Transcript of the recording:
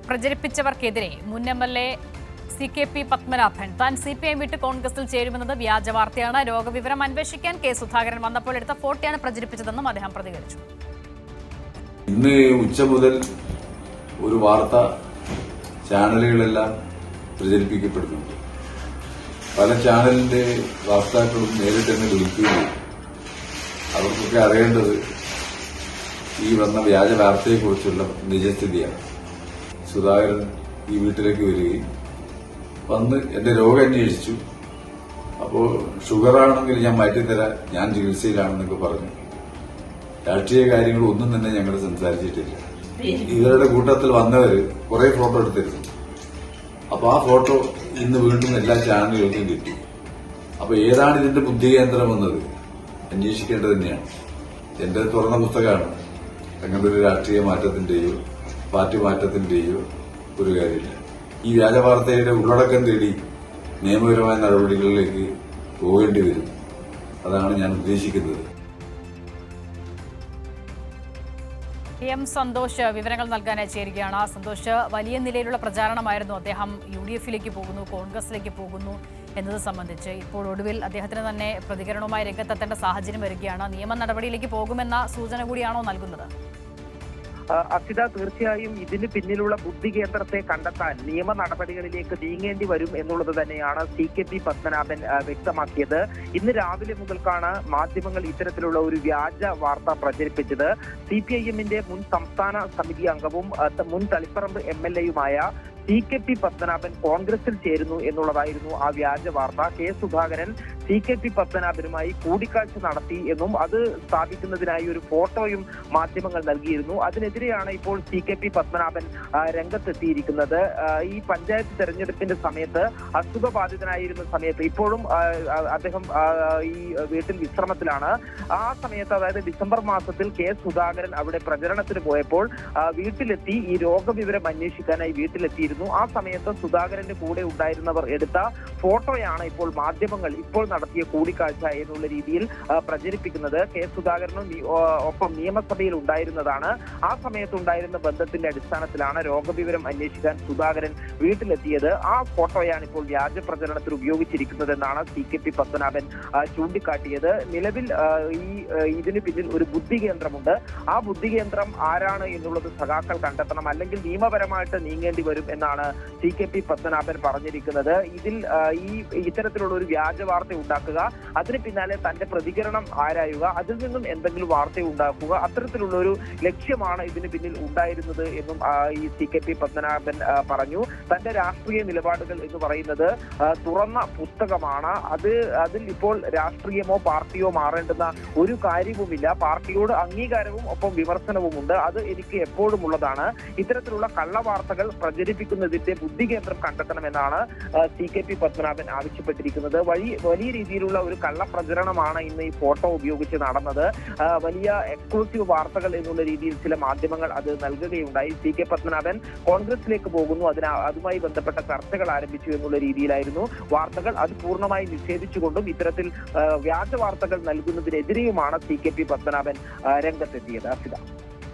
പ്രചരിപ്പിച്ചവർക്കെതിരെ മുൻ MLA CKP Padmanabhan താൻ CPM വിട്ട് കോൺഗ്രസിൽ ചേരുമെന്നത് വ്യാജ വാർത്തയാണ്. രോഗവിവരം അന്വേഷിക്കാൻ കെ സുധാകരൻ വന്നപ്പോൾ എടുത്ത ഫോട്ടോയാണ് പ്രചരിപ്പിച്ചതെന്നും അദ്ദേഹം പ്രതികരിച്ചു. ഇന്ന് ഉച്ച മുതൽ ഒരു വാർത്ത ചാനലുകളെല്ലാം പ്രചരിപ്പിക്കപ്പെടുന്നുണ്ട്. പല ചാനലിന്റെ വാർത്താക്കളും നേരിട്ട് തന്നെ വിളിക്കുകയും അവർക്കൊക്കെ അറിയേണ്ടത് ഈ വന്ന വ്യാജ വാർത്തയെക്കുറിച്ചുള്ള നിജസ്ഥിതിയാണ്. സുധാകരൻ ഈ വീട്ടിലേക്ക് വരികയും വന്ന് എന്റെ രോഗം അന്വേഷിച്ചു. അപ്പോൾ ഷുഗറാണെങ്കിൽ ഞാൻ മാറ്റിത്തരാൻ, ഞാൻ ചികിത്സയിലാണെന്നൊക്കെ പറഞ്ഞു. രാഷ്ട്രീയ കാര്യങ്ങളൊന്നും തന്നെ ഞങ്ങൾ സംസാരിച്ചിട്ടില്ല. ഇവരുടെ കൂട്ടത്തിൽ വന്നവര് കുറെ ഫോട്ടോ എടുത്തിരുന്നു. അപ്പൊ ആ ഫോട്ടോ ഇന്ന് വീണ്ടും എല്ലാ ചാനലുകൾക്കും കിട്ടി. അപ്പൊ ഏതാണ് ഇതിന്റെ ബുദ്ധികേന്ദ്രം എന്നത് അന്വേഷിക്കേണ്ടത് തന്നെയാണ്. എന്റെ തുറന്ന പുസ്തകമാണ്. അങ്ങനെ ഒരു രാഷ്ട്രീയ മാറ്റത്തിന്റെയോ പാർട്ടി മാറ്റത്തിന്റെയോ ഒരു കാര്യമില്ല. ഈ വ്യാജ വാർത്തയുടെ ഉള്ളടക്കം തേടി നിയമപരമായ നടപടികളിലേക്ക് പോകേണ്ടി വരും. അതാണ് ഞാൻ ഉദ്ദേശിക്കുന്നത്. M. സന്തോഷ് വിവരങ്ങൾ നൽകാനായി ചേരുകയാണ്. സന്തോഷ്, വലിയ നിലയിലുള്ള പ്രചാരണമായിരുന്നു അദ്ദേഹം UDF-ലേക്ക് പോകുന്നു, കോൺഗ്രസിലേക്ക് പോകുന്നു എന്നത് സംബന്ധിച്ച്. ഇപ്പോൾ ഒടുവിൽ അദ്ദേഹത്തിന് തന്നെ പ്രതികരണവുമായി രംഗത്തെത്തേണ്ട സാഹചര്യം വരികയാണ്. നിയമ നടപടിയിലേക്ക് പോകുമെന്ന സൂചന കൂടിയാണോ നൽകുന്നത്? അക്ഷിത, തീർച്ചയായും ഇതിന് പിന്നിലുള്ള ബുദ്ധി കേന്ദ്രത്തെ കണ്ടെത്താൻ നിയമ നടപടികളിലേക്ക് നീങ്ങേണ്ടി വരും എന്നുള്ളത് തന്നെയാണ് CKP പത്മനാഭൻ വ്യക്തമാക്കിയത്. ഇന്ന് രാവിലെ മുതൽക്കാണ് മാധ്യമങ്ങൾ ഇത്തരത്തിലുള്ള ഒരു വ്യാജ വാർത്ത പ്രചരിപ്പിച്ചത്. CPIM-ന്റെ മുൻ സംസ്ഥാന സമിതി അംഗവും മുൻ തളിപ്പറമ്പ് MLA-യുമായ CKP പത്മനാഭൻ കോൺഗ്രസിൽ ചേരുന്നു എന്നുള്ളതായിരുന്നു ആ വ്യാജ വാർത്ത. കെ സുധാകരൻ CKP പത്മനാഭനുമായി കൂടിക്കാഴ്ച നടത്തി എന്നും അത് സ്ഥാപിക്കുന്നതിനായി ഒരു ഫോട്ടോയും മാധ്യമങ്ങൾ നൽകിയിരുന്നു. അതിനെതിരെയാണ് ഇപ്പോൾ CKP പത്മനാഭൻ രംഗത്തെത്തിയിരിക്കുന്നത്. ഈ പഞ്ചായത്ത് തെരഞ്ഞെടുപ്പിന്റെ സമയത്ത് അസുഖബാധിതനായിരുന്ന സമയത്ത് ഇപ്പോഴും അദ്ദേഹം ഈ വീട്ടിൽ വിശ്രമത്തിലാണ്. ആ സമയത്ത്, അതായത് ഡിസംബർ മാസത്തിൽ കെ സുധാകരൻ അവിടെ പ്രചരണത്തിന് പോയപ്പോൾ വീട്ടിലെത്തി ഈ രോഗവിവരം അന്വേഷിക്കാനായി വീട്ടിലെത്തിയിരുന്നു. ആ സമയത്ത് സുധാകരന്റെ കൂടെ ഉണ്ടായിരുന്നവർ എടുത്ത ഫോട്ടോയാണ് ഇപ്പോൾ മാധ്യമങ്ങൾ ഇപ്പോൾ നടത്തിയ കൂടിക്കാഴ്ച എന്നുള്ള രീതിയിൽ പ്രചരിപ്പിക്കുന്നത്. കെ സുധാകരനും ഒപ്പം നിയമസഭയിൽ ഉണ്ടായിരുന്നതാണ്. ആ സമയത്ത് ഉണ്ടായിരുന്ന ബന്ധത്തിന്റെ അടിസ്ഥാനത്തിലാണ് രോഗവിവരം അന്വേഷിക്കാൻ സുധാകരൻ വീട്ടിലെത്തിയത്. ആ ഫോട്ടോയാണ് ഇപ്പോൾ വ്യാജ പ്രചരണത്തിൽ ഉപയോഗിച്ചിരിക്കുന്നതെന്നാണ് CKP പത്മനാഭൻ ചൂണ്ടിക്കാട്ടിയത്. നിലവിൽ ഇതിന് പിന്നിൽ ഒരു ബുദ്ധി കേന്ദ്രമുണ്ട്. ആ ബുദ്ധി കേന്ദ്രം ആരാണ് എന്നുള്ളത് സഖാക്കൾ കണ്ടെത്തണം, അല്ലെങ്കിൽ നിയമപരമായിട്ട് നീങ്ങേണ്ടി വരും എന്നാണ് CKP പത്മനാഭൻ പറഞ്ഞിരിക്കുന്നത്. ഇതിൽ ഇത്തരത്തിലുള്ള ഒരു വ്യാജ വാർത്ത ഉണ്ടാക്കുക, അതിന് പിന്നാലെ തന്റെ പ്രതികരണം ആരായുക, അതിൽ നിന്നും എന്തെങ്കിലും വാർത്ത ഉണ്ടാക്കുക, അത്തരത്തിലുള്ള ഒരു ലക്ഷ്യമാണ് ഇതിന് പിന്നിൽ ഉണ്ടായിരുന്നത് എന്നും ഈ CKP പത്മനാഭൻ പറഞ്ഞു. തന്റെ രാഷ്ട്രീയ നിലപാടുകൾ എന്ന് പറയുന്നത് തുറന്ന പുസ്തകമാണ്. അതിൽ ഇപ്പോൾ രാഷ്ട്രീയമോ പാർട്ടിയോ മാറേണ്ടുന്ന ഒരു കാര്യവുമില്ല. പാർട്ടിയോട് അംഗീകാരവും ഒപ്പം വിമർശനവുമുണ്ട്. അത് എനിക്ക് എപ്പോഴും ഉള്ളതാണ്. ഇത്തരത്തിലുള്ള കള്ളവാർത്തകൾ പ്രചരിപ്പിക്കുന്നതിന്റെ ബുദ്ധി കേന്ദ്രം കണ്ടെത്തണമെന്നാണ് CKP പത്മനാഭൻ ആവശ്യപ്പെട്ടിരിക്കുന്നത്. വലിയ രീതിയിലുള്ള ഒരു കള്ളപ്രചരണമാണ് ഇന്ന് ഈ ഫോട്ടോ ഉപയോഗിച്ച് നടന്നത്. വലിയ എക്സ്ക്ലൂസീവ് വാർത്തകൾ എന്നുള്ള രീതിയിൽ ചില മാധ്യമങ്ങൾ അത് നൽകുകയുണ്ടായി. CK പത്മനാഭൻ കോൺഗ്രസിലേക്ക് പോകുന്നു, അതുമായി ബന്ധപ്പെട്ട ചർച്ചകൾ ആരംഭിച്ചു എന്നുള്ള രീതിയിലായിരുന്നു വാർത്തകൾ. അത് പൂർണ്ണമായി നിഷേധിച്ചുകൊണ്ടും ഇത്തരത്തിൽ വ്യാജ വാർത്തകൾ നൽകുന്നതിനെതിരെയുമാണ് CKP പത്മനാഭൻ രംഗത്തെത്തിയത്.